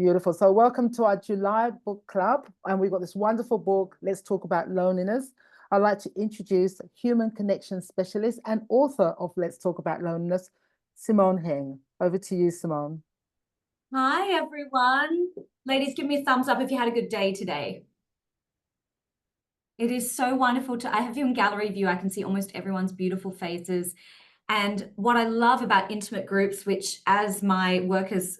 Beautiful. So welcome to our July book club. And we've got this wonderful book, Let's Talk About Loneliness. I'd like to introduce human connection specialist and author of Let's Talk About Loneliness, Simone Heng. Over to you, Simone. Hi, everyone. Ladies, give me a thumbs up if you had a good day today. It is so wonderful I have you in gallery view. I can see almost everyone's beautiful faces. And what I love about intimate groups, which as my work has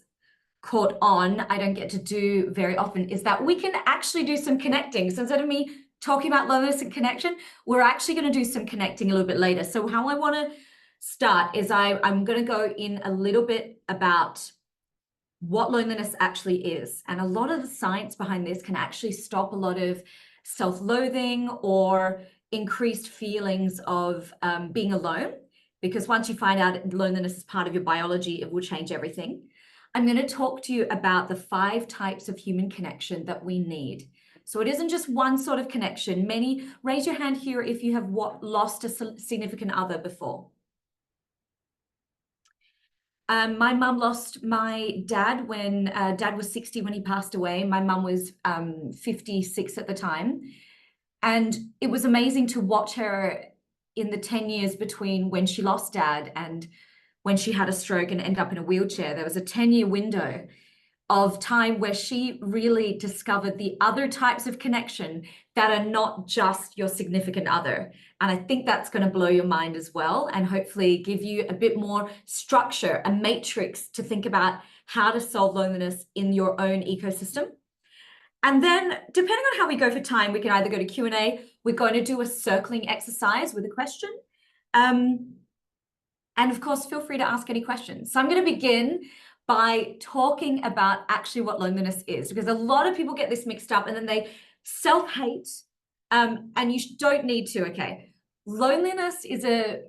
caught on, I don't get to do very often, is that we can actually do some connecting. So instead of me talking about loneliness and connection, we're actually going to do some connecting a little bit later. So how I want to start is I'm going to go in a little bit about what loneliness actually is. And a lot of the science behind this can actually stop a lot of self-loathing or increased feelings of being alone. Because once you find out loneliness is part of your biology, it will change everything. I'm going to talk to you about the 5 types of human connection that we need. So it isn't just one sort of connection. Raise your hand here if you have lost a significant other before. My mum lost my dad when dad was 60 when he passed away. My mum was 56 at the time. And it was amazing to watch her in the 10 years between when she lost dad and when she had a stroke and ended up in a wheelchair. There was a 10-year window of time where she really discovered the other types of connection that are not just your significant other. And I think that's going to blow your mind as well, and hopefully give you a bit more structure, a matrix to think about how to solve loneliness in your own ecosystem. And then depending on how we go for time, we can either go to Q&A, we're going to do a circling exercise with a question. And of course, feel free to ask any questions. So I'm going to begin by talking about actually what loneliness is, because a lot of people get this mixed up and then they self-hate, and you don't need to, okay? Loneliness is a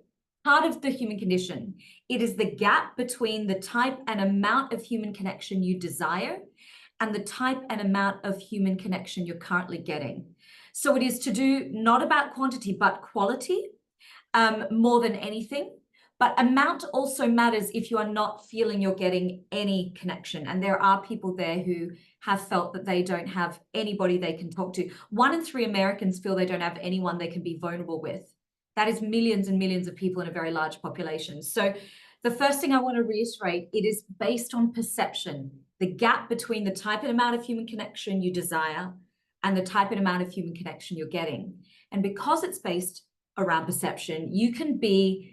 part of the human condition. It is the gap between the type and amount of human connection you desire and the type and amount of human connection you're currently getting. So it is to do not about quantity, but quality, more than anything. But amount also matters if you are not feeling you're getting any connection. And there are people there who have felt that they don't have anybody they can talk to. 1 in 3 Americans feel they don't have anyone they can be vulnerable with. That is millions and millions of people in a very large population. So the first thing I want to reiterate, it is based on perception. The gap between the type and amount of human connection you desire and the type and amount of human connection you're getting. And because it's based around perception, you can be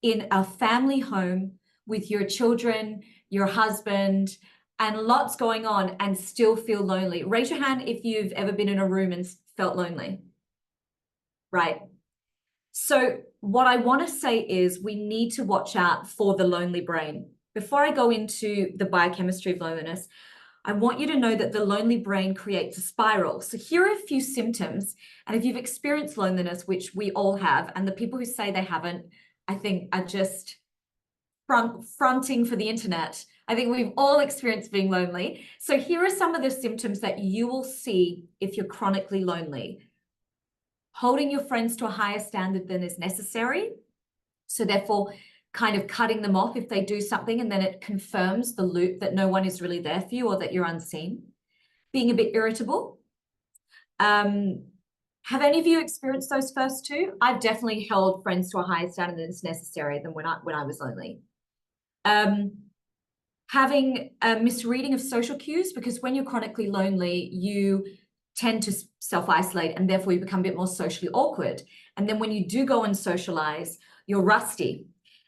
in a family home with your children, your husband, and lots going on and still feel lonely. Raise your hand if you've ever been in a room and felt lonely. Right. So what I want to say is we need to watch out for the lonely brain. Before I go into the biochemistry of loneliness, I want you to know that the lonely brain creates a spiral. So here are a few symptoms. And if you've experienced loneliness, which we all have, and the people who say they haven't, I think are just fronting for the internet. I think we've all experienced being lonely. So here are some of the symptoms that you will see if you're chronically lonely. Holding your friends to a higher standard than is necessary. So therefore, kind of cutting them off if they do something, and then it confirms the loop that no one is really there for you or that you're unseen. Being a bit irritable. Have any of you experienced those first two? I've definitely held friends to a higher standard than is necessary than when I was lonely. Having a misreading of social cues, because when you're chronically lonely, you tend to self-isolate and therefore you become a bit more socially awkward. And then when you do go and socialize, you're rusty.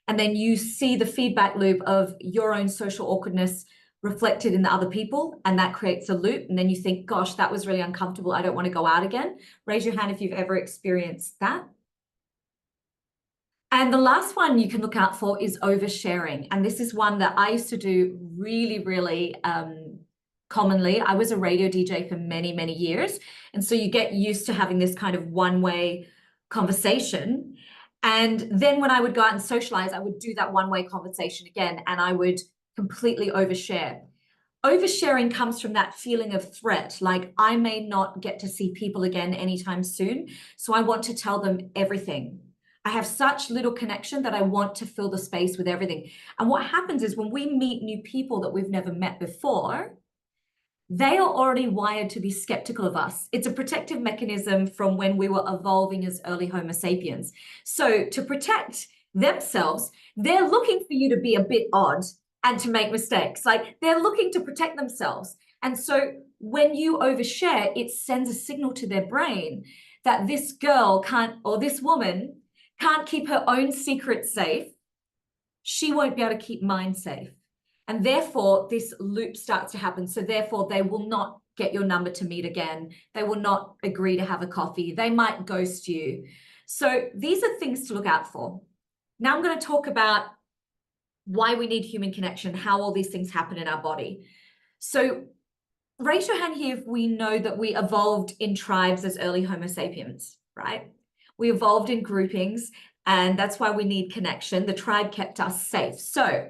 And then you see the feedback loop of your own social awkwardness reflected in the other people, and that creates a loop. And then you think, gosh, that was really uncomfortable. I don't want to go out again. Raise your hand if you've ever experienced that. And the last one you can look out for is oversharing. And this is one that I used to do really, really commonly. I was a radio DJ for many, many years. And so you get used to having this kind of one-way conversation. And then when I would go out and socialize, I would do that one-way conversation again, and I would completely overshare. Oversharing comes from that feeling of threat, like I may not get to see people again anytime soon, so I want to tell them everything. I have such little connection that I want to fill the space with everything. And what happens is when we meet new people that we've never met before, they are already wired to be skeptical of us. It's a protective mechanism from when we were evolving as early Homo sapiens. So to protect themselves, they're looking for you to be a bit odd and to make mistakes. Like, they're looking to protect themselves. And so when you overshare, it sends a signal to their brain that this girl can't, or this woman can't keep her own secrets safe. She won't be able to keep mine safe. And therefore, this loop starts to happen. So therefore, they will not get your number to meet again. They will not agree to have a coffee. They might ghost you. So these are things to look out for. Now I'm going to talk about why we need human connection, how all these things happen in our body. So raise your hand here if we know that we evolved in tribes as early Homo sapiens, right? We evolved in groupings, and that's why we need connection. The tribe kept us safe. So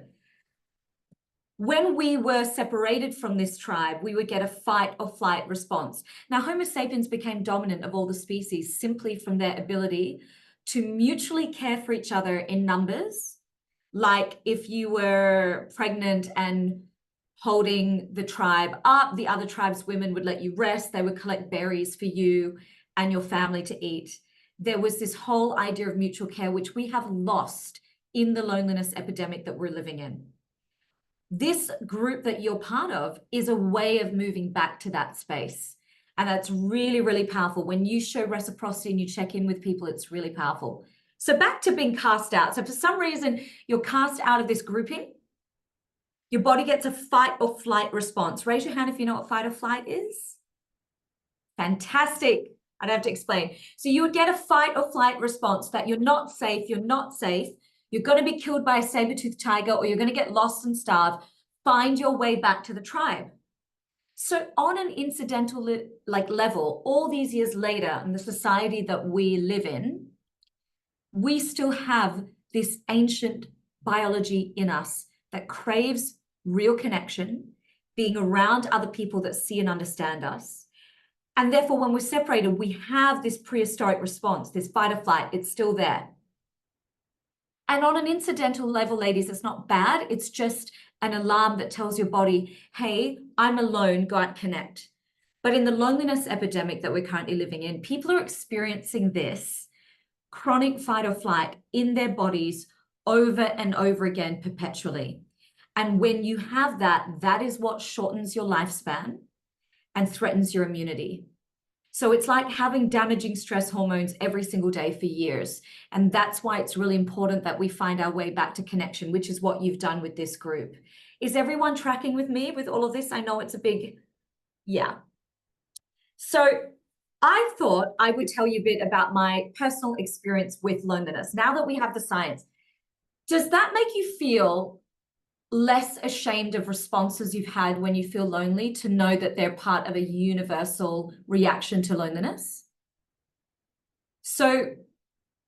when we were separated from this tribe, we would get a fight or flight response. Now, Homo sapiens became dominant of all the species simply from their ability to mutually care for each other in numbers. Like if you were pregnant and holding the tribe up, the other tribe's women would let you rest. They would collect berries for you and your family to eat. There was this whole idea of mutual care, which we have lost in the loneliness epidemic that we're living in. This group that you're part of is a way of moving back to that space. And that's really, really powerful. When you show reciprocity and you check in with people, it's really powerful. So back to being cast out. So for some reason, you're cast out of this grouping. Your body gets a fight or flight response. Raise your hand if you know what fight or flight is. Fantastic. I don't have to explain. So you would get a fight or flight response that you're not safe, you're not safe. You're going to be killed by a saber-toothed tiger, or you're going to get lost and starve. Find your way back to the tribe. So on an incidental level, all these years later, in the society that we live in, we still have this ancient biology in us that craves real connection, being around other people that see and understand us. And therefore, when we're separated, we have this prehistoric response, this fight or flight. It's still there. And on an incidental level, ladies, it's not bad. It's just an alarm that tells your body, hey, I'm alone, go out and connect. But in the loneliness epidemic that we're currently living in, people are experiencing this chronic fight or flight in their bodies over and over again perpetually. And when you have that, that is what shortens your lifespan and threatens your immunity. So it's like having damaging stress hormones every single day for years. And that's why it's really important that we find our way back to connection, which is what you've done with this group. Is everyone tracking with me with all of this? I know it's a big, yeah. So I thought I would tell you a bit about my personal experience with loneliness. Now that we have the science, does that make you feel less ashamed of responses you've had when you feel lonely, to know that they're part of a universal reaction to loneliness? So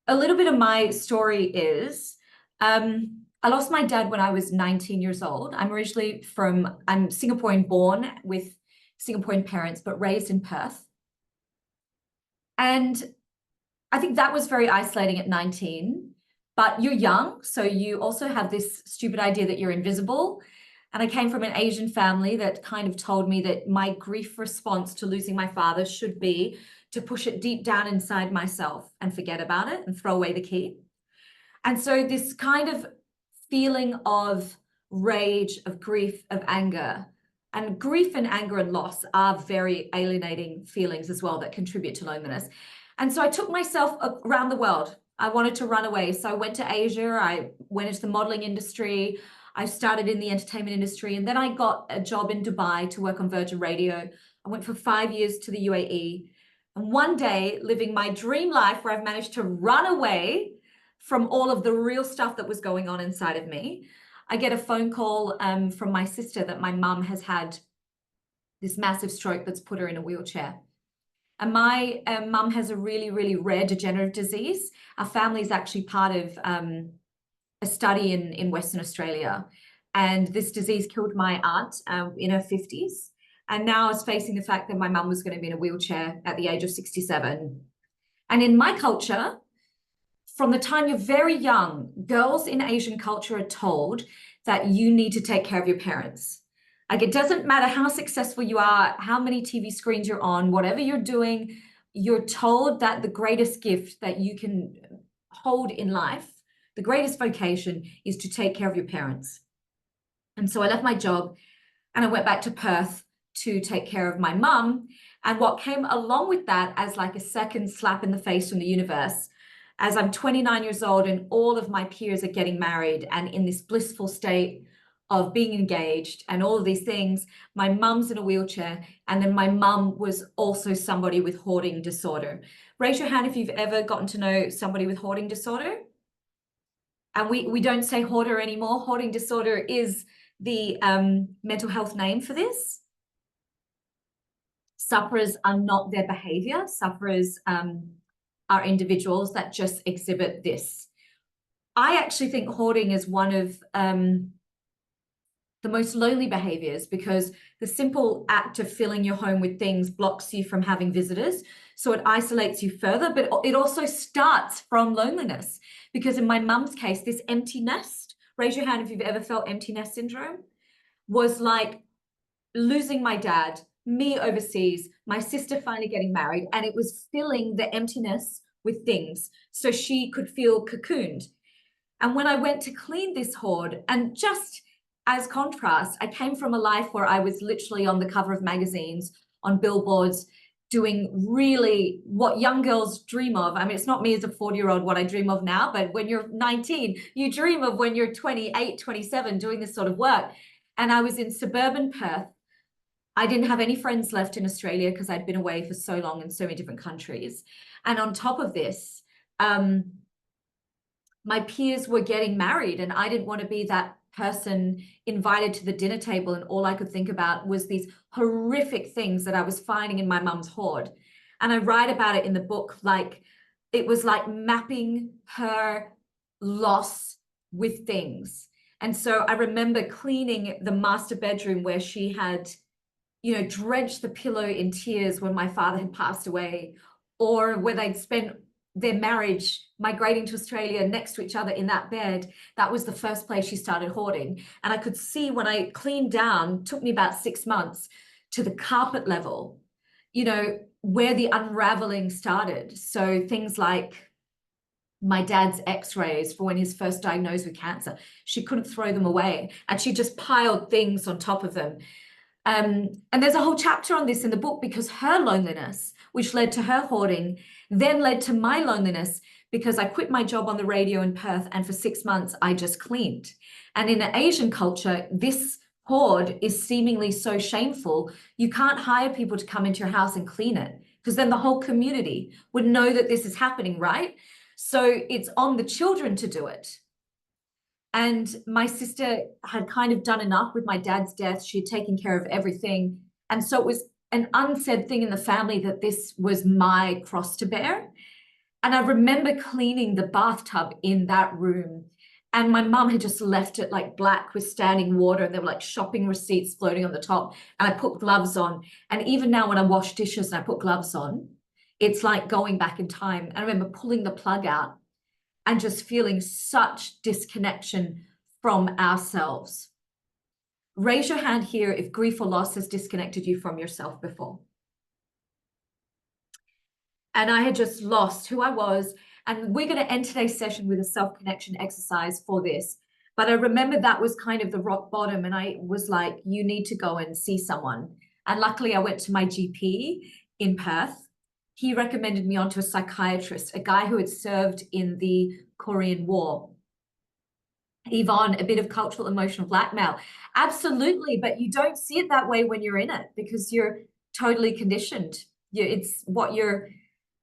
a little bit of my story is, I lost my dad when I was 19 years old. I'm Singaporean born with Singaporean parents, but raised in Perth. And I think that was very isolating at 19. But you're young, so you also have this stupid idea that you're invisible. And I came from an Asian family that kind of told me that my grief response to losing my father should be to push it deep down inside myself and forget about it and throw away the key. And so this kind of feeling of rage, of grief, of anger, and grief and anger and loss are very alienating feelings as well that contribute to loneliness. And so I took myself around the world. I wanted to run away. So I went to Asia, I went into the modeling industry, I started in the entertainment industry, and then I got a job in Dubai to work on Virgin Radio. I went for 5 years to the UAE. And one day, living my dream life where I've managed to run away from all of the real stuff that was going on inside of me, I get a phone call from my sister that my mum has had this massive stroke that's put her in a wheelchair. And my mum has a really, really rare degenerative disease. Our family is actually part of a study in Western Australia. And this disease killed my aunt in her 50s. And now I was facing the fact that my mum was going to be in a wheelchair at the age of 67. And in my culture, from the time you're very young, girls in Asian culture are told that you need to take care of your parents. Like, it doesn't matter how successful you are, how many TV screens you're on, whatever you're doing, you're told that the greatest gift that you can hold in life, the greatest vocation, is to take care of your parents. And so I left my job and I went back to Perth to take care of my mum. And what came along with that as like a second slap in the face from the universe, as I'm 29 years old and all of my peers are getting married and in this blissful state of being engaged and all of these things, my mum's in a wheelchair. And then my mum was also somebody with hoarding disorder. Raise your hand if you've ever gotten to know somebody with hoarding disorder. And we don't say hoarder anymore. Hoarding disorder is the mental health name for this. Sufferers are not their behavior. Sufferers are individuals that just exhibit this. I actually think hoarding is one of the most lonely behaviors, because the simple act of filling your home with things blocks you from having visitors. So it isolates you further, but it also starts from loneliness, because in my mum's case, this empty nest, raise your hand if you've ever felt empty nest syndrome, was like losing my dad, me overseas, my sister finally getting married, and it was filling the emptiness with things so she could feel cocooned. And when I went to clean this hoard, and just as contrast, I came from a life where I was literally on the cover of magazines, on billboards, doing really what young girls dream of. I mean, it's not me as a 40-year-old what I dream of now, but when you're 19, you dream of when you're 28, 27, doing this sort of work. And I was in suburban Perth. I didn't have any friends left in Australia because I'd been away for so long in so many different countries. And on top of this, my peers were getting married, and I didn't want to be that person invited to the dinner table, and all I could think about was these horrific things that I was finding in my mum's hoard. And I write about it in the book, like it was like mapping her loss with things. And so I remember cleaning the master bedroom where she had, you know, drenched the pillow in tears when my father had passed away, or where they'd spent their marriage migrating to Australia next to each other in that bed. That was the first place she started hoarding. And I could see when I cleaned down, took me about 6 months, to the carpet level, you know, where the unraveling started. So things like my dad's x-rays for when he was first diagnosed with cancer, she couldn't throw them away, and she just piled things on top of them. And there's a whole chapter on this in the book, because her loneliness, which led to her hoarding, then led to my loneliness, because I quit my job on the radio in Perth, and for 6 months I just cleaned. And in an Asian culture, this hoard is seemingly so shameful. You can't hire people to come into your house and clean it, because then the whole community would know that this is happening, right? So it's on the children to do it. And my sister had kind of done enough with my dad's death. She had taken care of everything. And so it was an unsaid thing in the family that this was my cross to bear. And I remember cleaning the bathtub in that room, and my mum had just left it like black with standing water, and there were like shopping receipts floating on the top. And I put gloves on. And even now when I wash dishes and I put gloves on, it's like going back in time. And I remember pulling the plug out and just feeling such disconnection from ourselves. Raise your hand here if grief or loss has disconnected you from yourself before. And I had just lost who I was. And we're going to end today's session with a self-connection exercise for this. But I remember that was kind of the rock bottom. And I was like, you need to go and see someone. And luckily I went to my GP in Perth. He recommended me onto a psychiatrist, a guy who had served in the Korean War. Yvonne, a bit of cultural emotional blackmail. Absolutely, but you don't see it that way when you're in it, because you're totally conditioned. It's what you're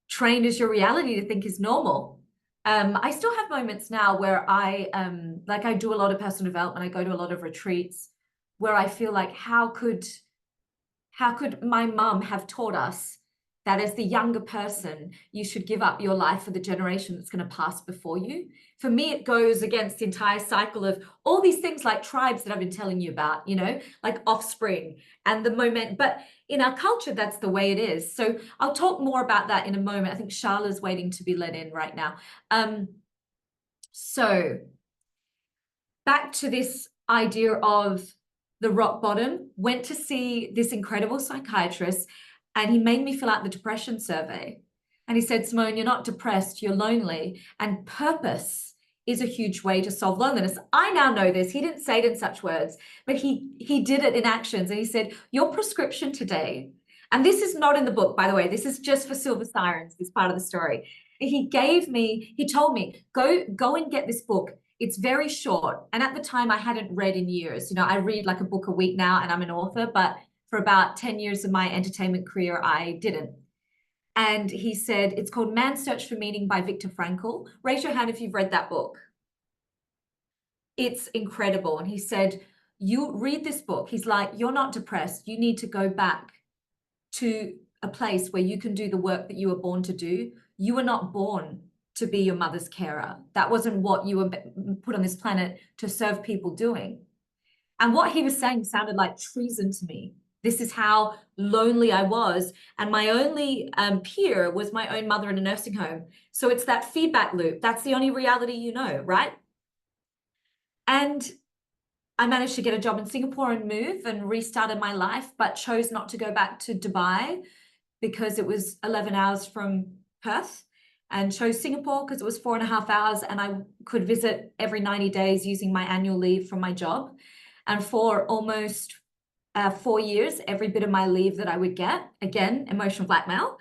trained as your reality to think is normal. I still have moments now where I do a lot of personal development. I go to a lot of retreats where I feel like, how could my mum have taught us that as the younger person, you should give up your life for the generation that's going to pass before you? For me, it goes against the entire cycle of all these things like tribes that I've been telling you about, you know, like offspring and the moment. But in our culture, that's the way it is. So I'll talk more about that in a moment. I think Charlotte's waiting to be let in right now. So back to this idea of the rock bottom, went to see this incredible psychiatrist, and he made me fill out the depression survey. And he said, Simone, you're not depressed, you're lonely, and purpose is a huge way to solve loneliness. I now know this. He didn't say it in such words, but he did it in actions. And he said, your prescription today, and this is not in the book, by the way, this is just for Silver Sirens, this part of the story. He told me, go and get this book. It's very short. And at the time I hadn't read in years. You know, I read like a book a week now, and I'm an author, but for about 10 years of my entertainment career, I didn't. And he said, it's called Man's Search for Meaning by Viktor Frankl. Raise your hand if you've read that book. It's incredible. And he said, you read this book. He's like, you're not depressed. You need to go back to a place where you can do the work that you were born to do. You were not born to be your mother's carer. That wasn't what you were put on this planet to serve people doing. And what he was saying sounded like treason to me. This is how lonely I was. And my only peer was my own mother in a nursing home. So it's that feedback loop. That's the only reality you know, right? And I managed to get a job in Singapore and move and restarted my life, but chose not to go back to Dubai because it was 11 hours from Perth, and chose Singapore because it was 4.5 hours and I could visit every 90 days using my annual leave from my job. And for almost 4 years, every bit of my leave that I would get, again, emotional blackmail,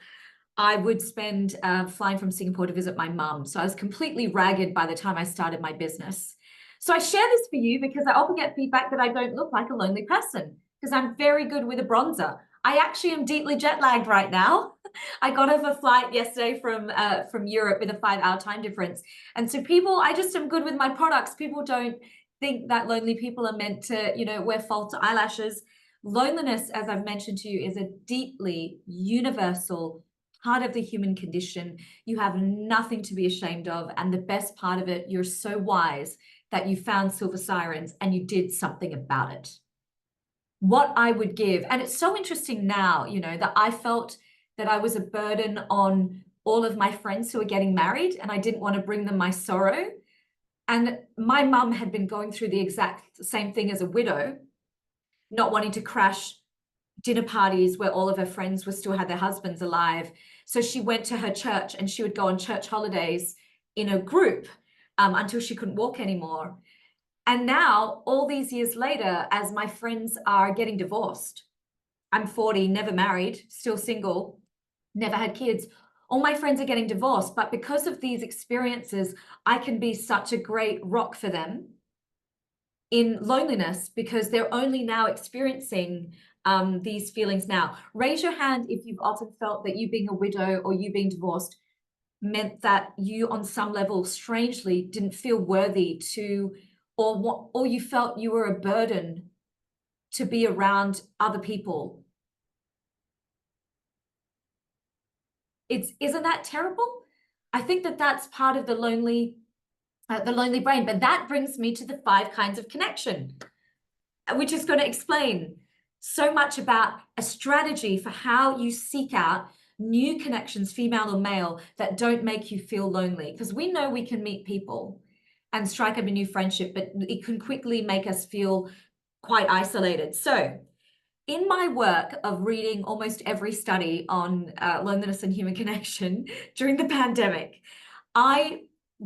I would spend flying from Singapore to visit my mum. So I was completely ragged by the time I started my business. So I share this for you because I often get feedback that I don't look like a lonely person because I'm very good with a bronzer. I actually am deeply jet lagged right now. I got off a flight yesterday from Europe with a 5-hour time difference. And so I just am good with my products. People don't think that lonely people are meant to, you know, wear false eyelashes. Loneliness, as I've mentioned to you, is a deeply universal part of the human condition. You have nothing to be ashamed of. And the best part of it, you're so wise that you found Silver Sirens and you did something about it. What I would give, and it's so interesting now, you know, that I felt that I was a burden on all of my friends who are getting married, and I didn't want to bring them my sorrow. And my mum had been going through the exact same thing as a widow, not wanting to crash dinner parties where all of her friends were still had their husbands alive. So she went to her church and she would go on church holidays in a group until she couldn't walk anymore. And now, all these years later, as my friends are getting divorced, I'm 40, never married, still single, never had kids. All my friends are getting divorced, but because of these experiences, I can be such a great rock for them in loneliness because they're only now experiencing these feelings now. Raise your hand if you've often felt that you being a widow or you being divorced meant that you on some level strangely didn't feel worthy to, or you felt you were a burden to be around other people. Isn't that terrible? I think that that's part of the lonely brain. But that brings me to the 5 kinds of connection, which is going to explain so much about a strategy for how you seek out new connections, female or male, that don't make you feel lonely. Because we know we can meet people and strike up a new friendship, but it can quickly make us feel quite isolated. So in my work of reading almost every study on loneliness and human connection during the pandemic, I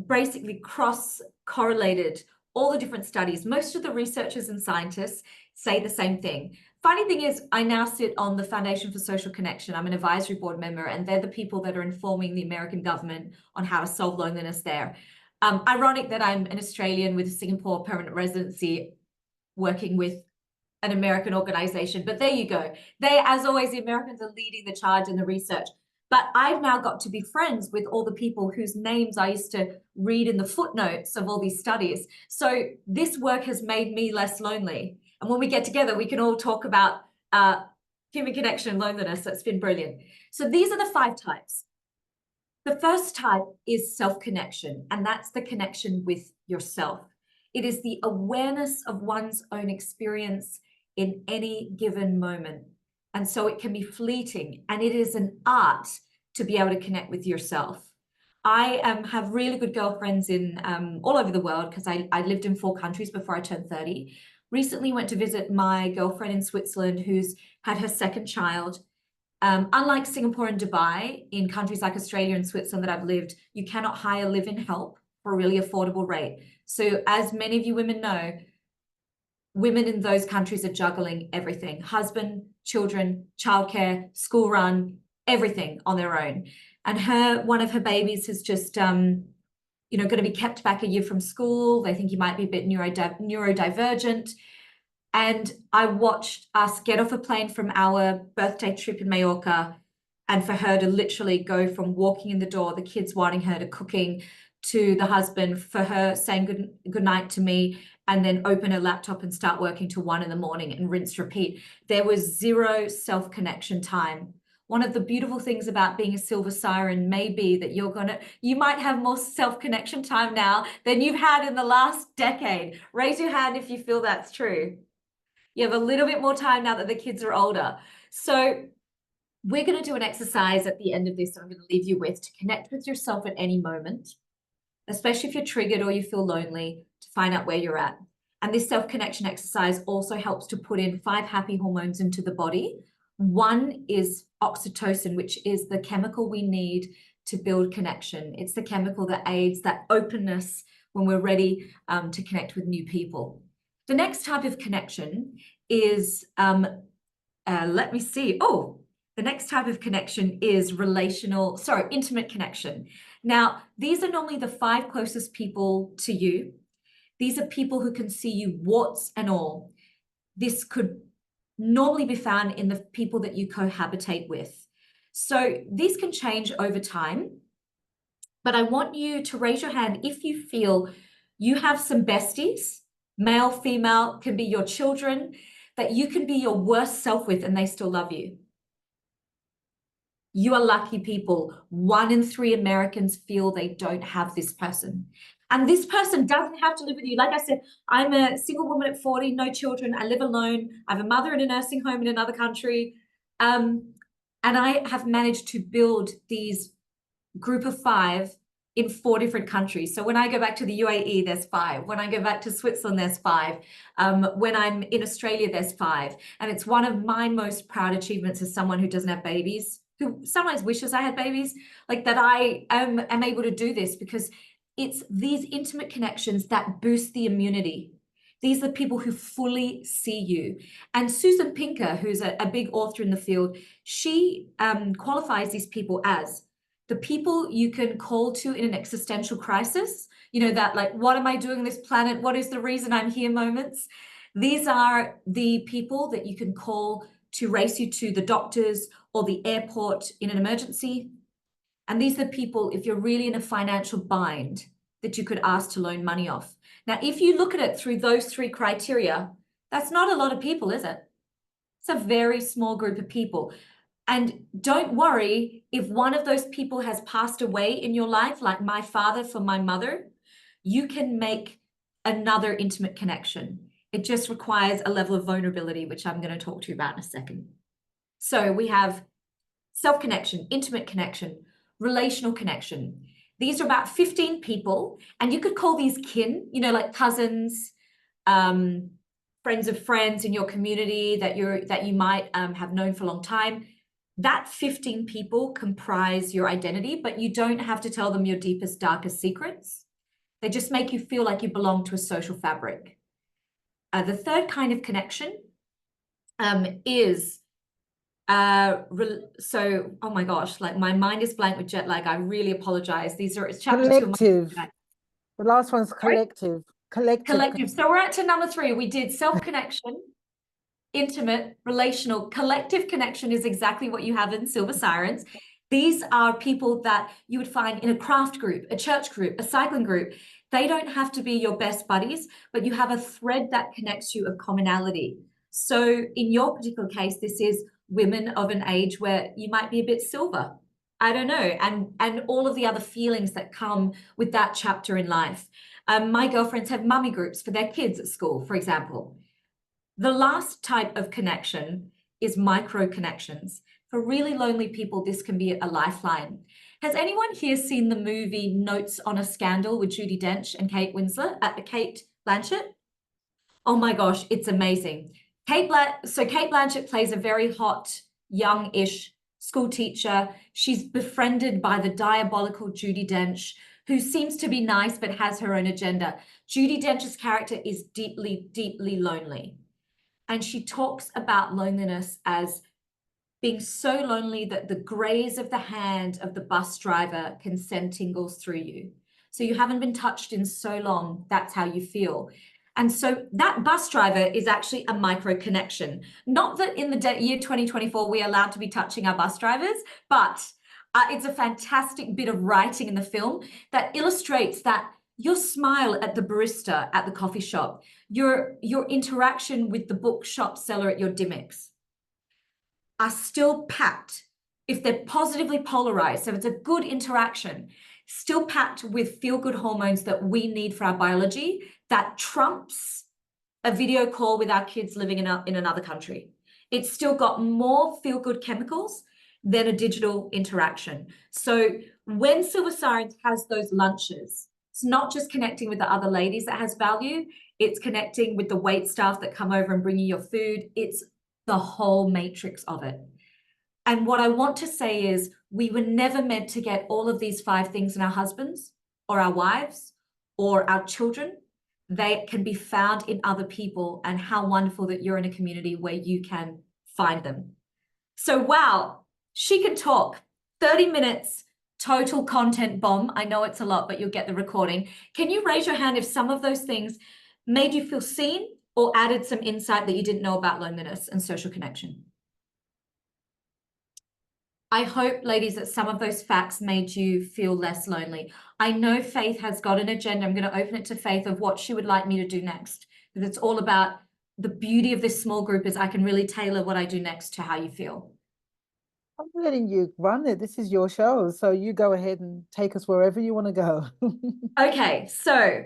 basically cross-correlated all the different studies. Most of the researchers and scientists say the same thing. Funny thing is, I now sit on the Foundation for Social Connection. I'm an advisory board member, and they're the people that are informing the American government on how to solve loneliness there. Ironic that I'm an Australian with a Singapore permanent residency working with an American organization, but there you go. As always, the Americans are leading the charge in the research. But I've now got to be friends with all the people whose names I used to read in the footnotes of all these studies. So this work has made me less lonely. And when we get together, we can all talk about human connection and loneliness. That's been brilliant. So these are the 5 types. The first type is self-connection, and that's the connection with yourself. It is the awareness of one's own experience in any given moment. And so it can be fleeting, and it is an art to be able to connect with yourself. I have really good girlfriends in all over the world because I lived in 4 countries before I turned 30. Recently went to visit my girlfriend in Switzerland who's had her second child. Unlike Singapore and Dubai, in countries like Australia and Switzerland that I've lived, you cannot hire live-in help for a really affordable rate. So as many of you women know, women in those countries are juggling everything: husband, children, childcare, school run, everything on their own. And one of her babies has just, going to be kept back a year from school. They think he might be a bit neurodivergent. And I watched us get off a plane from our birthday trip in Mallorca, and for her to literally go from walking in the door, the kids wanting her, to cooking, to the husband, for her saying good night to me, and then open her laptop and start working till 1 a.m. and rinse, repeat. There was zero self-connection time. One of the beautiful things about being a silver siren may be that you might have more self-connection time now than you've had in the last decade. Raise your hand if you feel that's true. You have a little bit more time now that the kids are older. So we're going to do an exercise at the end of this that I'm going to leave you with, to connect with yourself at any moment, especially if you're triggered or you feel lonely, to find out where you're at. And this self-connection exercise also helps to put in 5 happy hormones into the body. One is oxytocin, which is the chemical we need to build connection. It's the chemical that aids that openness when we're ready to connect with new people. The next type of connection is, let me see. Oh, the next type of connection is intimate connection. Now, these are normally the 5 closest people to you. These are people who can see you warts and all. This could normally be found in the people that you cohabitate with. So these can change over time, but I want you to raise your hand if you feel you have some besties, male, female, can be your children, that you can be your worst self with and they still love you. You are lucky people. 1 in 3 Americans feel they don't have this person. And this person doesn't have to live with you. Like I said, I'm a single woman at 40, no children. I live alone. I have a mother in a nursing home in another country. And I have managed to build these group of 5 in 4 different countries. So when I go back to the UAE, there's 5. When I go back to Switzerland, there's 5. When I'm in Australia, there's 5. And it's one of my most proud achievements as someone who doesn't have babies, who sometimes wishes I had babies, like that I am able to do this, because it's these intimate connections that boost the immunity. These are the people who fully see you. And Susan Pinker, who's a big author in the field, she qualifies these people as the people you can call to in an existential crisis. That like, what am I doing on this planet? What is the reason I'm here moments? These are the people that you can call to race you to the doctors or the airport in an emergency. And these are the people, if you're really in a financial bind, that you could ask to loan money off. Now, if you look at it through those 3 criteria, that's not a lot of people, is it? It's a very small group of people. And don't worry if one of those people has passed away in your life, like my father for my mother. You can make another intimate connection. It just requires a level of vulnerability, which I'm going to talk to you about in a second. So we have self-connection, intimate connection, relational connection. These are about 15 people, and you could call these kin, like cousins, friends of friends in your community that you might have known for a long time. That 15 people comprise your identity, but you don't have to tell them your deepest, darkest secrets. They just make you feel like you belong to a social fabric. The third kind of connection is oh my gosh, like my mind is blank with jet lag. I really apologize. It's chapter 2. Collective. The last one's collective. Collective. So we're at to number 3. We did self-connection, intimate, relational. Collective connection is exactly what you have in Silver Sirens. These are people that you would find in a craft group, a church group, a cycling group. They don't have to be your best buddies, but you have a thread that connects you of commonality. So in your particular case, this is women of an age where you might be a bit silver. I don't know. And all of the other feelings that come with that chapter in life. My girlfriends have mummy groups for their kids at school, for example. The last type of connection is micro connections. For really lonely people, this can be a lifeline. Has anyone here seen the movie Notes on a Scandal with Judi Dench and Kate Blanchett? Oh my gosh, it's amazing. Kate Blanchett plays a very hot, young-ish school teacher. She's befriended by the diabolical Judi Dench, who seems to be nice but has her own agenda. Judi Dench's character is deeply, deeply lonely. And she talks about loneliness as being so lonely that the graze of the hand of the bus driver can send tingles through you. So you haven't been touched in so long, that's how you feel. And so that bus driver is actually a micro connection. Not that in the year 2024, we're allowed to be touching our bus drivers, but it's a fantastic bit of writing in the film that illustrates that your smile at the barista at the coffee shop, your interaction with the bookshop seller at your Dimmicks are still packed, if they're positively polarized, so it's a good interaction, still packed with feel-good hormones that we need for our biology, that trumps a video call with our kids living in another country. It's still got more feel-good chemicals than a digital interaction. So when Silver Sirens has those lunches, it's not just connecting with the other ladies that has value, it's connecting with the wait staff that come over and bring you your food. It's the whole matrix of it. And what I want to say is we were never meant to get all of these 5 things in our husbands or our wives or our children. They can be found in other people, and how wonderful that you're in a community where you can find them. So, wow, she can talk 30 minutes, total content bomb. I know it's a lot, but you'll get the recording. Can you raise your hand if some of those things made you feel seen or added some insight that you didn't know about loneliness and social connection? I hope, ladies, that some of those facts made you feel less lonely. I know Faith has got an agenda. I'm going to open it to Faith of what she would like me to do next. Because it's all about the beauty of this small group is I can really tailor what I do next to how you feel. I'm letting you run it. This is your show. So you go ahead and take us wherever you want to go. Okay, so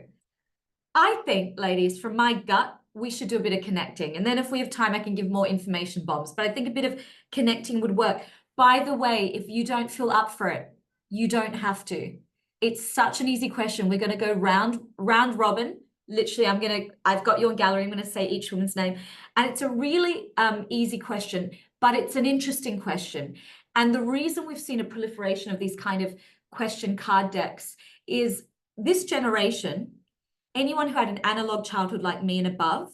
I think, ladies, from my gut, we should do a bit of connecting. And then if we have time, I can give more information bombs. But I think a bit of connecting would work. By the way, if you don't feel up for it, you don't have to. It's such an easy question. We're going to go round robin. Literally, I've got you on gallery. I'm going to say each woman's name. And it's a really easy question, but it's an interesting question. And the reason we've seen a proliferation of these kind of question card decks is this generation, anyone who had an analog childhood like me and above,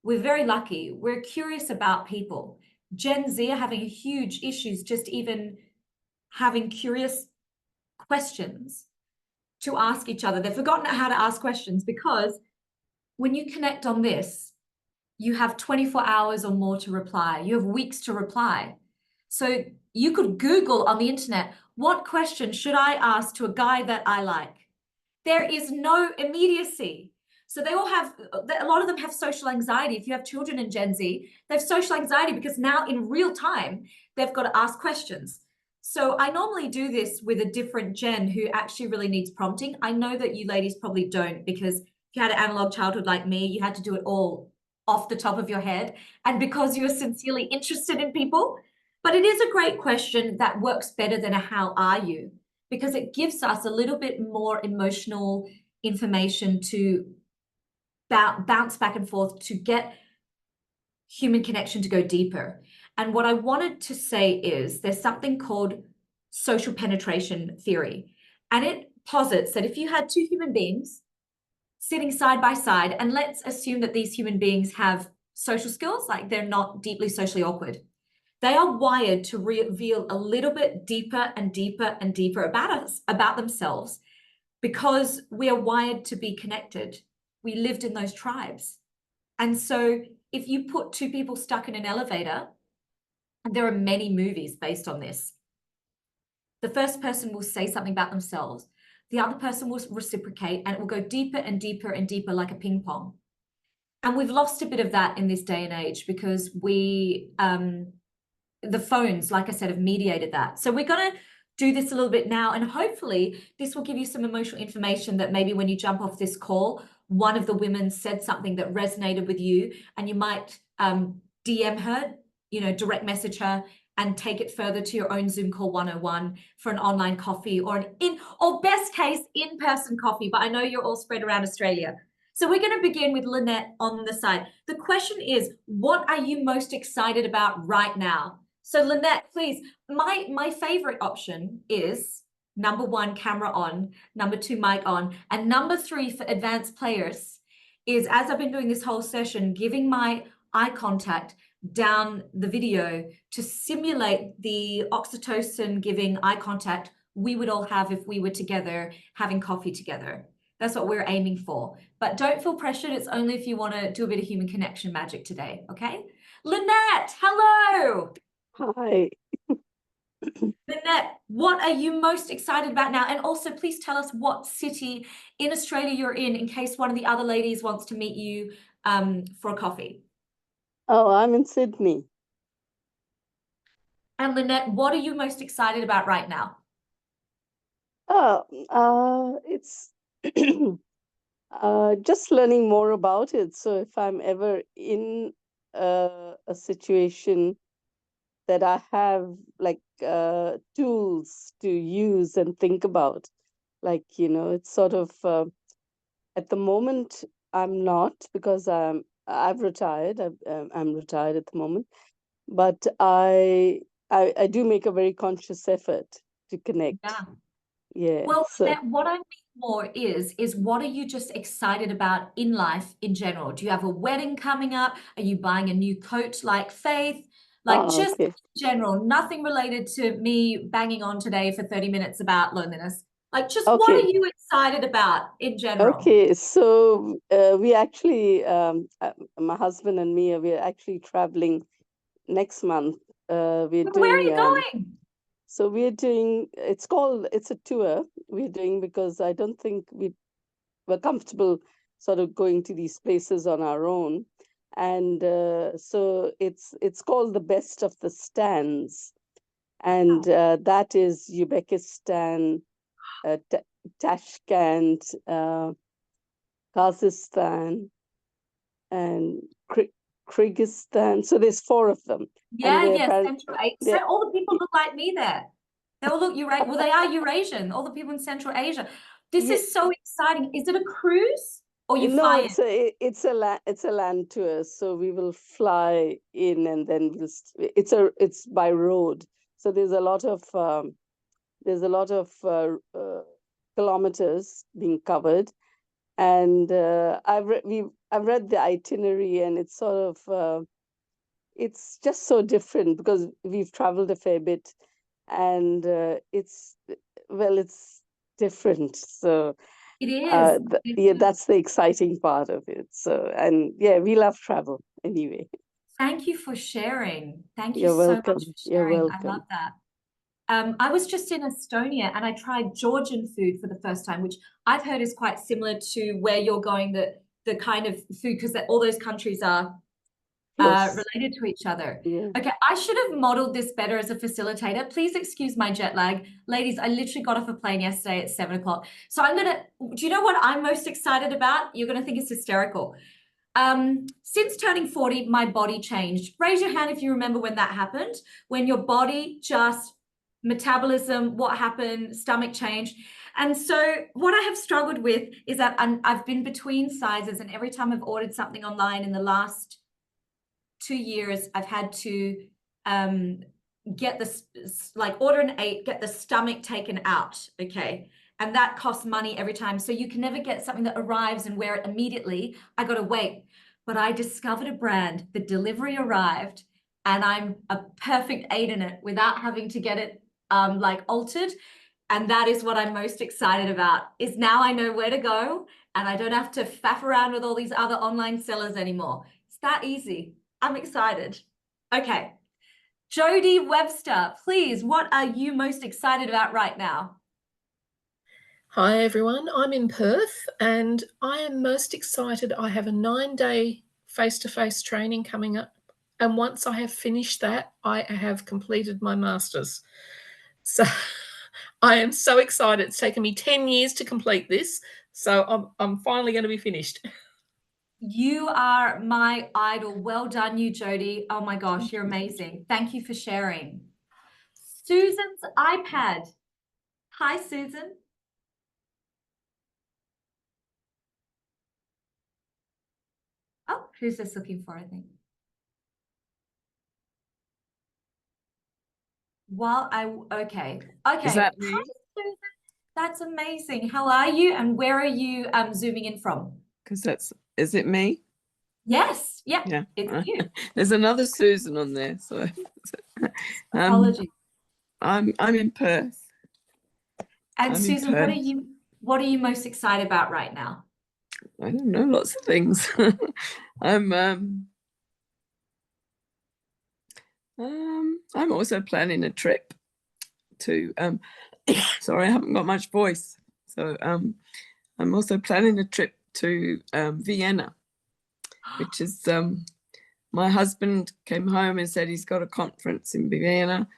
we're very lucky. We're curious about people. Gen Z are having huge issues just even having curious questions to ask each other. They've forgotten how to ask questions because when you connect on this, you have 24 hours or more to reply. You have weeks to reply. So you could Google on the internet, what question should I ask to a guy that I like? There is no immediacy. So they all have, a lot of them have social anxiety. If you have children in Gen Z, they have social anxiety because now in real time, they've got to ask questions. So I normally do this with a different gen who actually really needs prompting. I know that you ladies probably don't, because if you had an analog childhood like me, you had to do it all off the top of your head. And because you're sincerely interested in people, but it is a great question that works better than a how are you, because it gives us a little bit more emotional information to bounce back and forth to get human connection to go deeper. And what I wanted to say is there's something called social penetration theory. And it posits that if you had 2 human beings sitting side by side, and let's assume that these human beings have social skills, like they're not deeply socially awkward, they are wired to reveal a little bit deeper and deeper and deeper about us, about themselves, because we are wired to be connected. We lived in those tribes. And so if you put 2 people stuck in an elevator, and there are many movies based on this, the first person will say something about themselves, the other person will reciprocate, and it will go deeper and deeper and deeper like a ping pong. And we've lost a bit of that in this day and age because the phones, like I said, have mediated that. So we're going to do this a little bit now, and hopefully this will give you some emotional information that maybe when you jump off this call, one of the women said something that resonated with you, and you might DM her, direct message her, and take it further to your own Zoom call 101 for an online coffee or or best case in-person coffee. But I know you're all spread around Australia. So we're going to begin with Lynette on the side. The question is, what are you most excited about right now? So Lynette, please, my favorite option is number 1, camera on, number 2, mic on, and number 3 for advanced players is, as I've been doing this whole session, giving my eye contact down the video to simulate the oxytocin giving eye contact we would all have if we were together having coffee together. That's what we're aiming for. But don't feel pressured. It's only if you want to do a bit of human connection magic today, okay? Lynette, hello. Hi. Lynette, what are you most excited about now? And also, please tell us what city in Australia you're in case one of the other ladies wants to meet you for a coffee. Oh, I'm in Sydney. And Lynette, what are you most excited about right now? It's just learning more about it. So if I'm ever in a situation that I have like tools to use and think about, like, it's sort of at the moment I'm not, because I've retired. I'm retired at the moment, but I do make a very conscious effort to connect. Yeah. Yeah. Well, So what I mean more is what are you just excited about in life in general? Do you have a wedding coming up? Are you buying a new coat like Faith? Like just okay. in general, nothing related to me banging on today for 30 minutes about loneliness. Like just what Okay. are you excited about in general? Okay. So we actually, my husband and me, we're actually traveling next month. We're Where are doing. you going? So we're doing. It's a tour we're doing because I don't think we're comfortable sort of going to these places on our own. And so it's called the Best of the Stands, and that is Uzbekistan, Tashkent, Kazakhstan, and Kyrgyzstan. So there's 4 of them. Yeah, and yes, Central Asia. So all the people look like me there. They all look Eurasian. Well, they are Eurasian, all the people in Central Asia. This is so exciting. Is it a cruise or you fly in? It's a land tour. So we will fly in, and then it's by road. So there's a lot of kilometers being covered, and I've read the itinerary, and it's sort of it's just so different because we've traveled a fair bit, and it's different. So It is. yeah, that's the exciting part of it. So, and yeah, we love travel anyway. Thank you for sharing. Thank you You're so welcome. much for You're sharing. I welcome. love that. I was just in Estonia and I tried Georgian food for the first time, which I've heard is quite similar to where you're going, the kind of food, because all those countries are Yes. related to each other. Yeah. Okay, I should have modeled this better as a facilitator. Please excuse my jet lag. Ladies, I literally got off a plane yesterday at 7 o'clock. So do you know what I'm most excited about? You're gonna think it's hysterical. Since turning 40, my body changed. Raise your hand if you remember when that happened, when your body just, metabolism, what happened, stomach changed. And so what I have struggled with is that I've been between sizes, and every time I've ordered something online in the last 2 years, I've had to get this, like order an 8, get the stomach taken out, okay? And that costs money every time. So you can never get something that arrives and wear it immediately. I got to wait. But I discovered a brand, the delivery arrived, and I'm a perfect 8 in it without having to get it like altered. And that is what I'm most excited about, is now I know where to go and I don't have to faff around with all these other online sellers anymore. It's that easy. I'm excited. Okay. Jody Webster, please, what are you most excited about right now? Hi everyone, I'm in Perth and I am most excited. I have a 9-day face-to-face training coming up, and once I have finished that, I have completed my master's. So I am so excited. It's taken me 10 years to complete this, so I'm finally going to be finished. You are my idol. Well done, you, Jody. Oh my gosh, you're amazing. Thank you for sharing. Susan's iPad. Hi, Susan. Oh, who's this looking for, I think? Okay. Is that me? Hi, Susan. That's amazing. How are you? And where are you zooming in from? Because is it me? Yes, yeah, Yeah. it's you. There's another Susan on there, so Apologies. I'm in Perth. And I'm in Susan, Perth. what are you most excited about right now? I don't know, lots of things. I'm also planning a trip to sorry, I haven't got much voice. So I'm also planning a trip to Vienna, which is my husband came home and said he's got a conference in Vienna,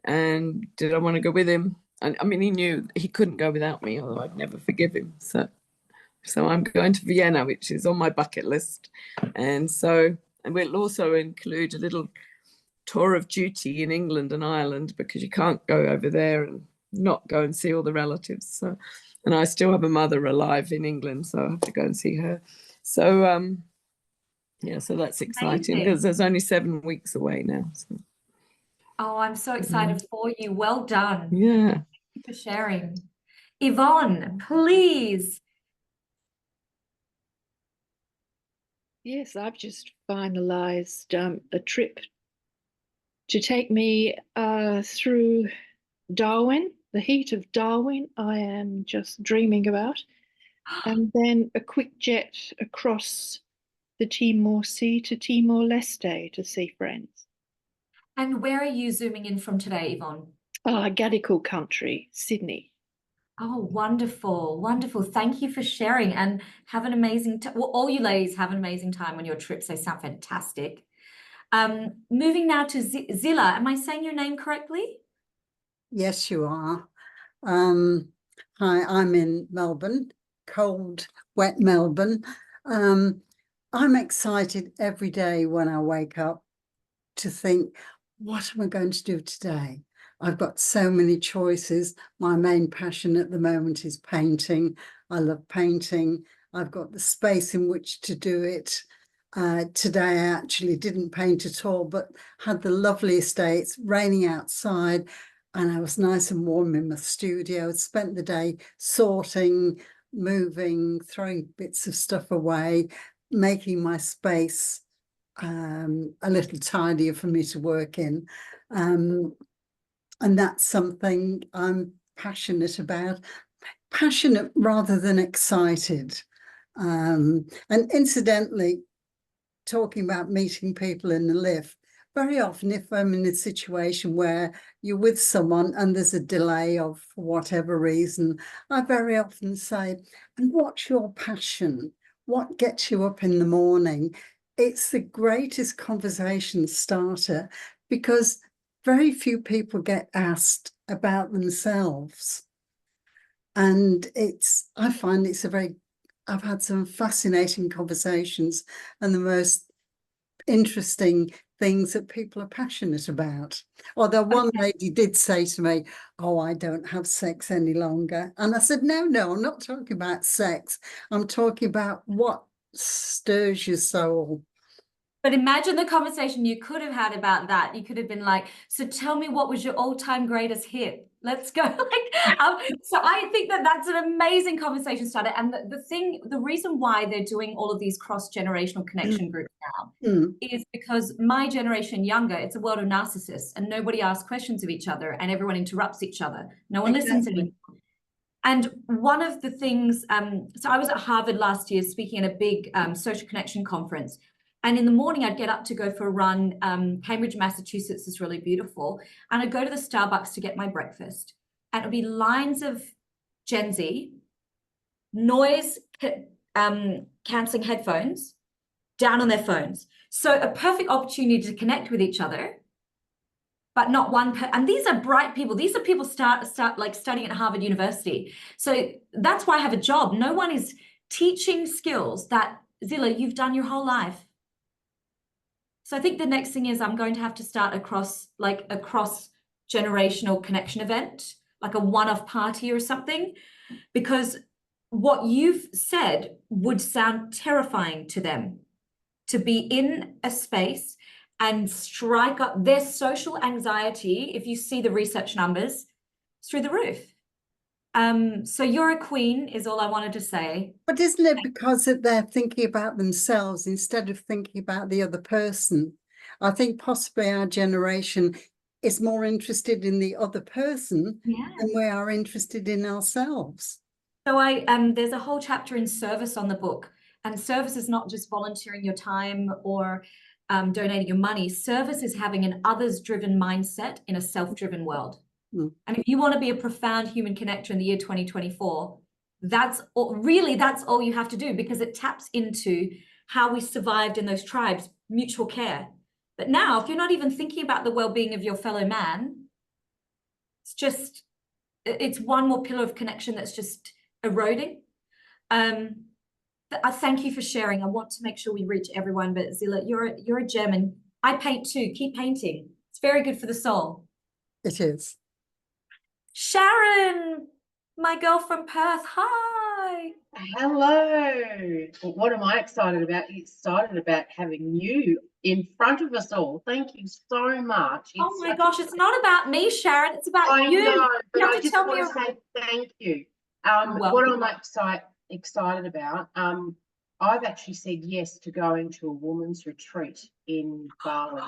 and did I want to go with him? And I mean, he knew he couldn't go without me, although I'd never forgive him. So I'm going to Vienna, which is on my bucket list, and we'll also include a little tour of duty in England and Ireland, because you can't go over there and not go and see all the relatives. So, and I still have a mother alive in England, so I have to go and see her. So yeah, so that's exciting because there's only 7 weeks away now. So. Oh, I'm so excited for you. Well done. Yeah. Thank you for sharing. Yvonne, please. Yes, I've just finalised a trip to take me through Darwin, the heat of Darwin. I am just dreaming about. And then a quick jet across the Timor Sea to Timor-Leste to see friends. And where are you zooming in from today, Yvonne? Gadigal country, Sydney. Oh, wonderful, wonderful. Thank you for sharing, and have an amazing time. Well, all you ladies have an amazing time on your trips. They sound fantastic. Moving now to Zilla. Am I saying your name correctly? Yes, you are. Hi, I'm in Melbourne, cold, wet Melbourne. I'm excited every day when I wake up to think, what am I going to do today? I've got so many choices. My main passion at the moment is painting. I love painting. I've got the space in which to do it. Today I actually didn't paint at all, but had the loveliest day. It's raining outside and I was nice and warm in my studio. Spent the day sorting, moving, throwing bits of stuff away, making my space a little tidier for me to work in. And that's something I'm passionate about, passionate rather than excited. And incidentally, talking about meeting people in the lift, very often if I'm in a situation where you're with someone and there's a delay of whatever reason, I very often say, and what's your passion? What gets you up in the morning? It's the greatest conversation starter, because very few people get asked about themselves. And I find it's I've had some fascinating conversations and the most interesting things that people are passionate about. Although one lady did say to me, oh, I don't have sex any longer. And I said, no, I'm not talking about sex. I'm talking about what stirs your soul. But imagine the conversation you could have had about that. You could have been like, so tell me, what was your all-time greatest hit? Let's go. So I think that's an amazing conversation starter. And the reason why they're doing all of these cross-generational connection groups now is because my generation younger, it's a world of narcissists, and nobody asks questions of each other and everyone interrupts each other. No one listens anymore. And one of the things, so I was at Harvard last year speaking at a big social connection conference. And in the morning, I'd get up to go for a run. Cambridge, Massachusetts is really beautiful. And I'd go to the Starbucks to get my breakfast. And it would be lines of Gen Z, noise cancelling headphones, down on their phones. So a perfect opportunity to connect with each other, but not one. And these are bright people. These are people start like studying at Harvard University. So that's why I have a job. No one is teaching skills that, Zilla, you've done your whole life. So I think the next thing is I'm going to have to start a cross-generational connection event, like a one-off party or something, because what you've said would sound terrifying to them. to be in a space and strike up their social anxiety. If you see the research numbers, it's through the roof. So you're a queen is all I wanted to say. But isn't it because that they're thinking about themselves instead of thinking about the other person? I think possibly our generation is more interested in the other person than we are interested in ourselves. So there's a whole chapter in service on the book, and service is not just volunteering your time or donating your money. Service is having an others-driven mindset in a self-driven world. And if you want to be a profound human connector in the year 2024, that's all you have to do, because it taps into how we survived in those tribes, mutual care. But now, if you're not even thinking about the well-being of your fellow man, it's one more pillar of connection that's just eroding. I thank you for sharing. I want to make sure we reach everyone, but Zilla, you're a gem, and I paint too. Keep painting. It's very good for the soul. It is. Sharon, my girl from Perth. Hi. Hello. What am I excited about? Excited about having you in front of us all. Thank you so much. Oh my gosh, it's not about me, Sharon. It's about you. I know, but You have I to just tell want me. to say thank you. Well, What I'm excited about, I've actually said yes to going to a women's retreat in Bali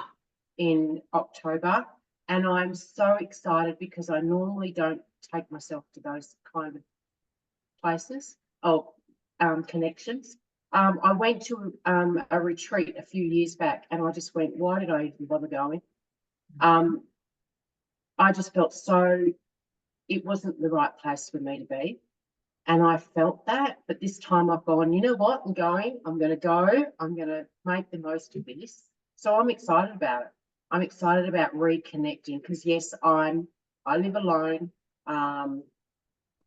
in October. And I'm so excited because I normally don't take myself to those kind of places or connections. I went to a retreat a few years back, and I just went, why did I even bother going? I just felt it wasn't the right place for me to be. And I felt that, but this time I've gone, you know what, I'm going to go, I'm going to make the most of this. So I'm excited about it. I'm excited about reconnecting because yes, I live alone,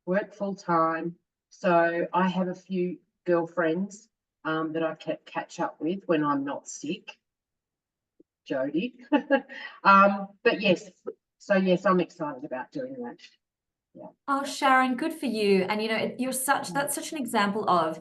work full time. So I have a few girlfriends that I can catch up with when I'm not sick. Jody. But yes, so yes, I'm excited about doing that. Yeah. oh, Sharon, good for you. And that's such an example of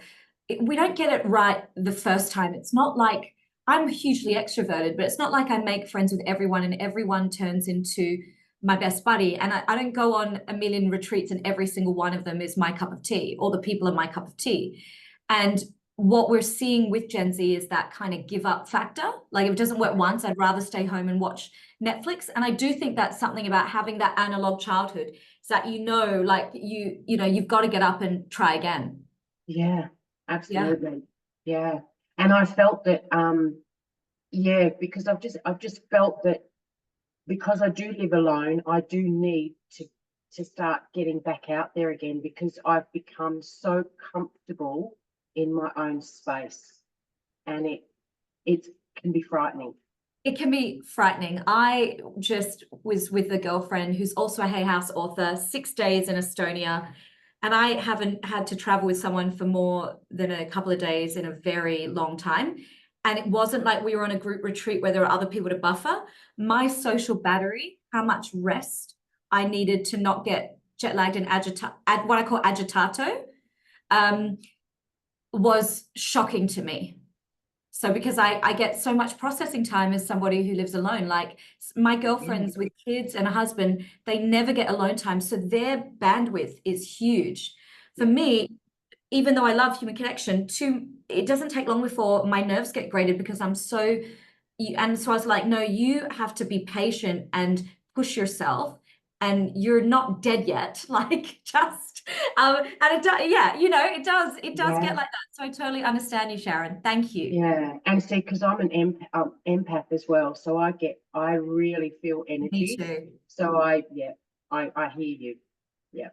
we don't get it right the first time. It's not like I'm hugely extroverted, but it's not like I make friends with everyone and everyone turns into my best buddy. And I don't go on a million retreats and every single one of them is my cup of tea, or the people are my cup of tea. And what we're seeing with Gen Z is that kind of give up factor. Like if it doesn't work once, I'd rather stay home and watch Netflix. And I do think that's something about having that analog childhood, is that like you've got to get up and try again. Yeah, absolutely. Yeah. And I felt that because I've just felt that because I do live alone, I do need to start getting back out there again, because I've become so comfortable in my own space, and it can be frightening. It can be frightening. I just was with a girlfriend who's also a Hay House author, 6 days in Estonia, and I haven't had to travel with someone for more than a couple of days in a very long time. And it wasn't like we were on a group retreat where there were other people to buffer. My social battery, how much rest I needed to not get jet lagged and what I call agitato, was shocking to me. So because I get so much processing time as somebody who lives alone, like my girlfriends with kids and a husband, they never get alone time. So their bandwidth is huge. For me, even though I love human connection, it doesn't take long before my nerves get grated because and so I was like, no, you have to be patient and push yourself, and you're not dead yet. Like just, and it does, it does get like that. So I totally understand you, Sharon. Thank you. Yeah, and see, because I'm an empath as well, so I really feel energy. Me too. So I hear you. Yeah.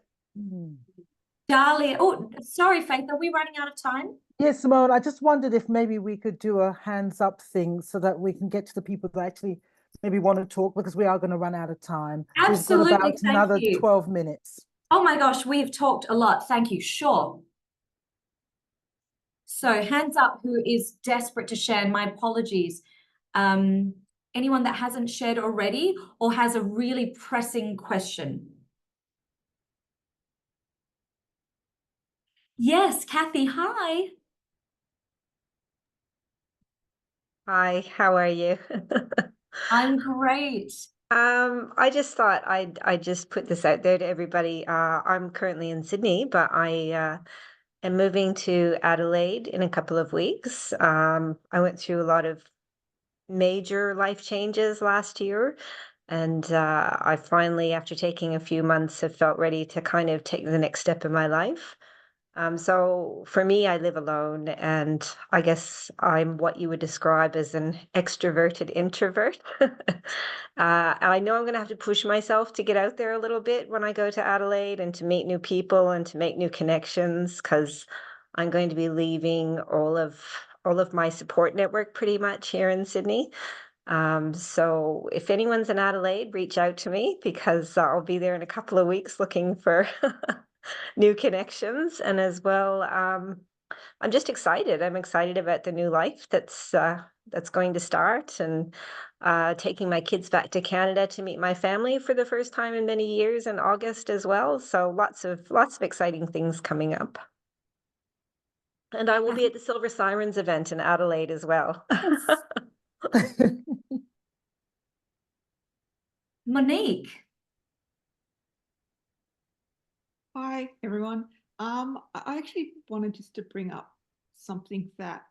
Darling, oh, sorry, Faith, are we running out of time? Yes, Simone, I just wondered if maybe we could do a hands up thing so that we can get to the people that actually maybe want to talk, because we are going to run out of time. Absolutely. We've got about another 12 minutes. Oh my gosh, we've talked a lot. Thank you. Sure. So hands up who is desperate to share. My apologies. Anyone that hasn't shared already or has a really pressing question? Yes, Kathy, hi. Hi, how are you? I'm great. I just thought I'd just put this out there to everybody. I'm currently in Sydney, but I am moving to Adelaide in a couple of weeks. I went through a lot of major life changes last year, and I finally, after taking a few months, have felt ready to kind of take the next step in my life. So for me, I live alone, and I guess I'm what you would describe as an extroverted introvert. I know I'm going to have to push myself to get out there a little bit when I go to Adelaide and to meet new people and to make new connections, because I'm going to be leaving all of my support network pretty much here in Sydney. So if anyone's in Adelaide, reach out to me, because I'll be there in a couple of weeks looking for new connections. And as well, I'm just excited. I'm excited about the new life that's going to start, and taking my kids back to Canada to meet my family for the first time in many years in August as well. So lots of exciting things coming up. And I will be at the Silver Sirens event in Adelaide as well. Monique. Hi, everyone. I actually wanted just to bring up something that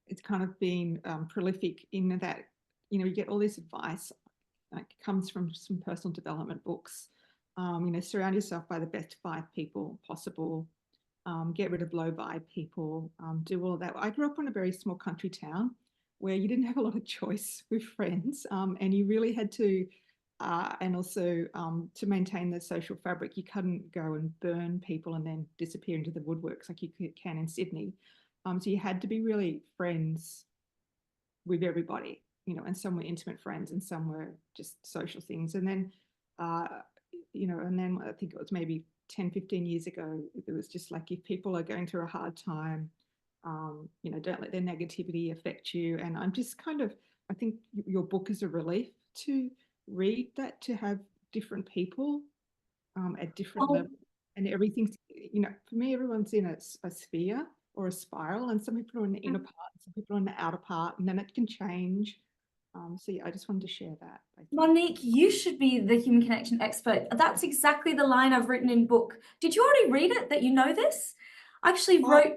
it's kind of been prolific in that, you get all this advice, like comes from some personal development books. Surround yourself by the best 5 people possible. Get rid of low vibe people. Do all of that. I grew up in a very small country town where you didn't have a lot of choice with friends, and you really had to. And also to maintain the social fabric, you couldn't go and burn people and then disappear into the woodworks like you can in Sydney. So you had to be really friends with everybody, and some were intimate friends and some were just social things. And then, and then I think it was maybe 10, 15 years ago, it was just like, if people are going through a hard time, don't let their negativity affect you. And I'm just I think your book is a relief to read that, to have different people at different levels, and everything's, for me, everyone's in a sphere or a spiral, and some people are in the inner part, some people are in the outer part, and then it can change. So yeah, I just wanted to share that. Monique, you should be the human connection expert. That's exactly the line I've written in book. Did you already read it, that you know this? I actually wrote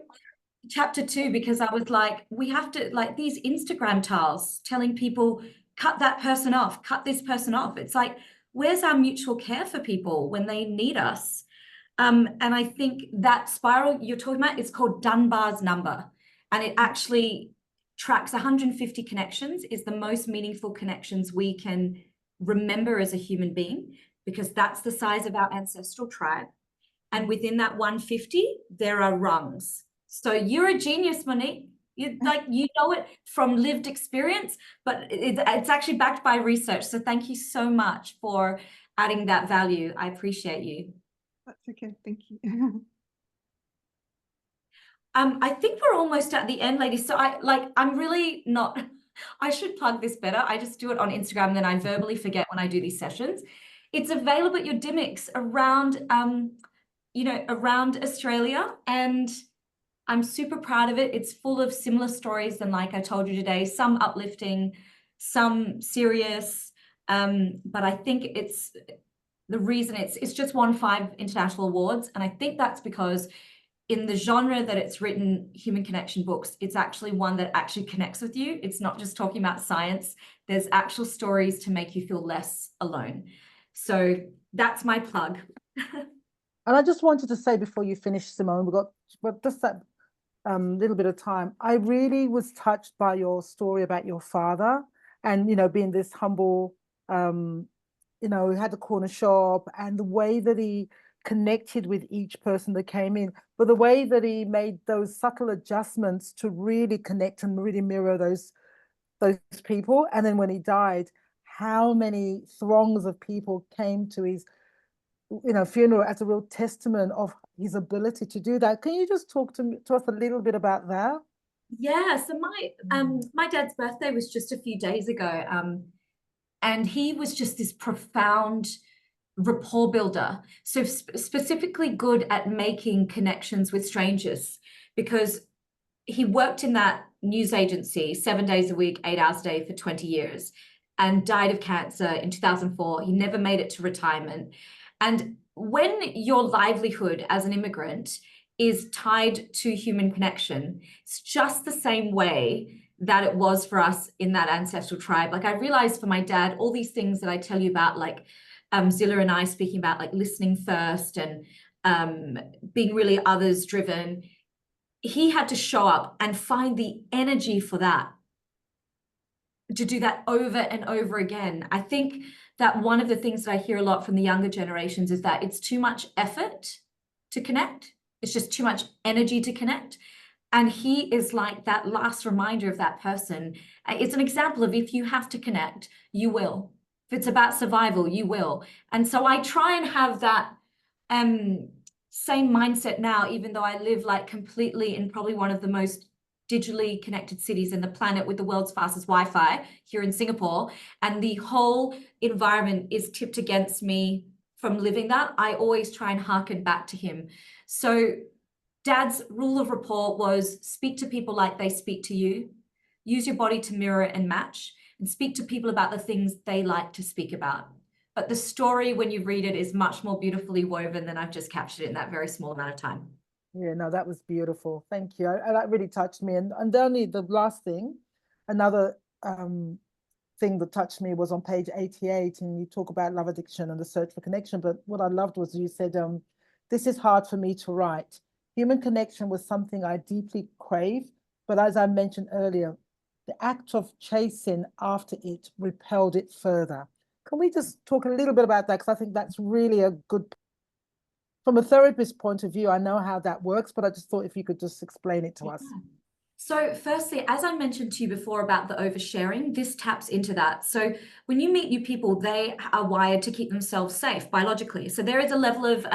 chapter 2 because I was like, we have to, like, these Instagram tiles telling people, cut that person off, cut this person off. It's like, where's our mutual care for people when they need us? And I think that spiral you're talking about is called Dunbar's number, and it actually tracks 150 connections, is the most meaningful connections we can remember as a human being, because that's the size of our ancestral tribe. And within that 150, there are rungs. So you're a genius, Monique. You know it from lived experience, but it's actually backed by research. So thank you so much for adding that value. I appreciate you. That's okay. Thank you. I think we're almost at the end, ladies. So I'm really not, I should plug this better. I just do it on Instagram, and then I verbally forget when I do these sessions. It's available at your Dymocks around, around Australia, and I'm super proud of it. It's full of similar stories than, like I told you today, some uplifting, some serious. But I think it's the reason it's just won 5 international awards. And I think that's because in the genre that it's written, human connection books, it's actually one that actually connects with you. It's not just talking about science. There's actual stories to make you feel less alone. So that's my plug. And I just wanted to say before you finish, Simone, we've got just that little bit of time. I really was touched by your story about your father, and being this humble, he had a corner shop, and the way that he connected with each person that came in, but the way that he made those subtle adjustments to really connect and really mirror those people. And then when he died, how many throngs of people came to his funeral as a real testament of his ability to do that. Can you just talk to us a little bit about that? Yeah, so my dad's birthday was just a few days ago, and he was just this profound rapport builder. So specifically good at making connections with strangers, because he worked in that news agency 7 days a week, 8 hours a day for 20 years, and died of cancer in 2004. He never made it to retirement. And when your livelihood as an immigrant is tied to human connection, it's just the same way that it was for us in that ancestral tribe. Like I realized for my dad, all these things that I tell you about, like Zilla and I speaking about like listening first and being really others driven, he had to show up and find the energy for that, to do that over and over again. I think that one of the things that I hear a lot from the younger generations is that it's too much effort to connect. It's just too much energy to connect. And he is like that last reminder of that person. It's an example of if you have to connect, you will. If it's about survival, you will. And so I try and have that same mindset now, even though I live like completely in probably one of the most digitally connected cities in the planet with the world's fastest Wi-Fi here in Singapore. And the whole environment is tipped against me from living that. I always try and hearken back to him. So Dad's rule of rapport was speak to people like they speak to you, use your body to mirror and match, and speak to people about the things they like to speak about. But the story, when you read it, is much more beautifully woven than I've just captured it in that very small amount of time. Yeah, no, that was beautiful. Thank you. That really touched me. And only the last thing, another thing that touched me was on page 88, and you talk about love addiction and the search for connection. But what I loved was you said, this is hard for me to write. Human connection was something I deeply crave, but as I mentioned earlier, the act of chasing after it repelled it further. Can we just talk a little bit about that? Because I think that's really a good, from a therapist point of view, I know how that works, but I just thought if you could just explain it to us. So firstly, as I mentioned to you before about the oversharing, this taps into that. So when you meet new people, they are wired to keep themselves safe biologically. So there is a level of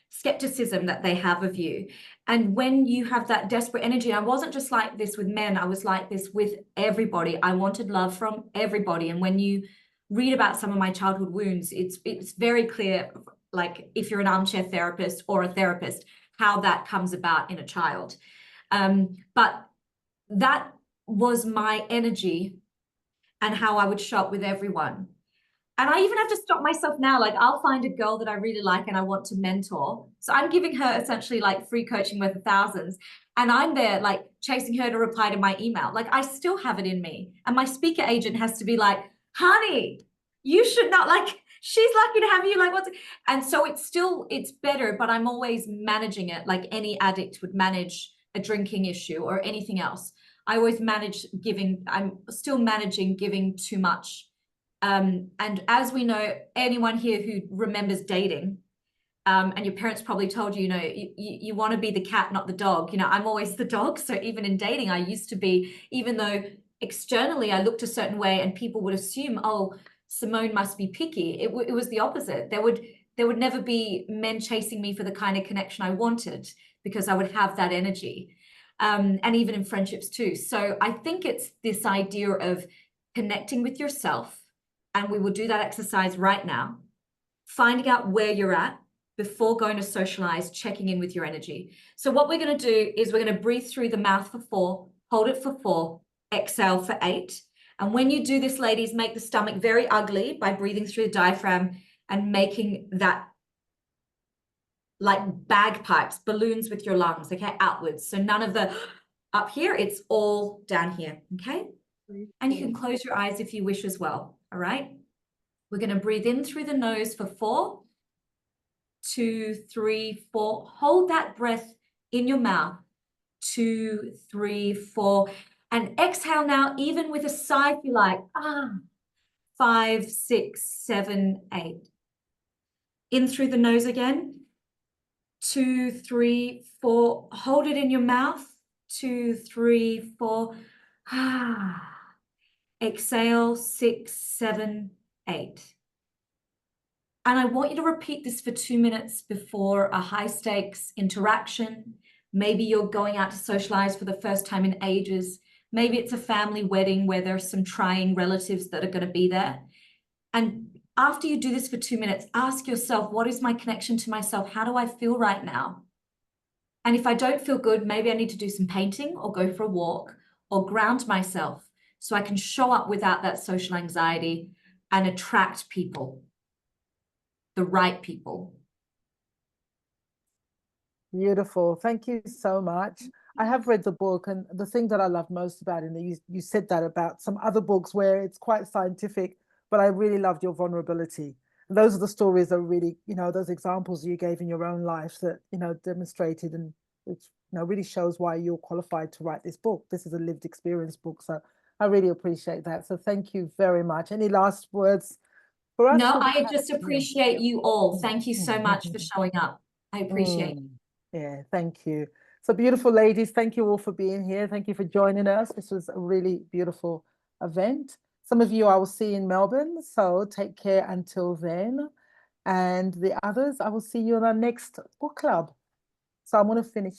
skepticism that they have of you. And when you have that desperate energy, I wasn't just like this with men, I was like this with everybody. I wanted love from everybody. And when you read about some of my childhood wounds, it's very clear, like if you're an armchair therapist or a therapist, how that comes about in a child. But that was my energy and how I would show up with everyone. And I even have to stop myself now. Like I'll find a girl that I really like and I want to mentor. So I'm giving her essentially like free coaching worth of thousands. And I'm there like chasing her to reply to my email. Like I still have it in me. And my speaker agent has to be like, honey, you should not, like, she's lucky to have you. Like what's, and so it's better, but I'm always managing it like any addict would manage a drinking issue or anything else. I always manage giving. I'm still managing giving too much. And as we know, anyone here who remembers dating, and your parents probably told you, you want to be the cat, not the dog. I'm always the dog. So even in dating, I used to be, even though externally I looked a certain way and people would assume, oh, Simone must be picky. It was the opposite. There would never be men chasing me for the kind of connection I wanted because I would have that energy. And even in friendships too. So I think it's this idea of connecting with yourself. And we will do that exercise right now, finding out where you're at before going to socialize, checking in with your energy. So what we're going to do is we're going to breathe through the mouth for 4, hold it for 4, exhale for 8. And when you do this, ladies, make the stomach very ugly by breathing through the diaphragm and making that like bagpipes, balloons with your lungs, okay, outwards. So none of the up here, it's all down here, okay? And you can close your eyes if you wish as well, all right? We're going to breathe in through the nose for 4, 2, 3, 4. Hold that breath in your mouth. 2, 3, 4. And exhale now, even with a sigh if you like. 5, 6, 7, 8. In through the nose again. 2, 3, 4. Hold it in your mouth. 2, 3, 4. Exhale, 6, 7, 8. And I want you to repeat this for 2 minutes before a high stakes interaction. Maybe you're going out to socialize for the first time in ages. Maybe it's a family wedding where there's some trying relatives that are going to be there. And after you do this for 2 minutes, ask yourself, what is my connection to myself? How do I feel right now? And if I don't feel good, maybe I need to do some painting or go for a walk, or ground myself so I can show up without that social anxiety and attract people, the right people. Beautiful. Thank you so much. I have read the book, and the thing that I love most about it, and you said that about some other books where it's quite scientific, but I really loved your vulnerability. And those are the stories that really, those examples you gave in your own life that, demonstrated, and which, really shows why you're qualified to write this book. This is a lived experience book. So I really appreciate that. So thank you very much. Any last words for us? No, I just appreciate you all. Thank you so much for showing up. I appreciate it. Yeah, thank you. So beautiful ladies, thank you all for being here. Thank you for joining us. This was a really beautiful event. Some of you I will see in Melbourne, so take care until then. And the others, I will see you on our next book club. So I'm going to finish.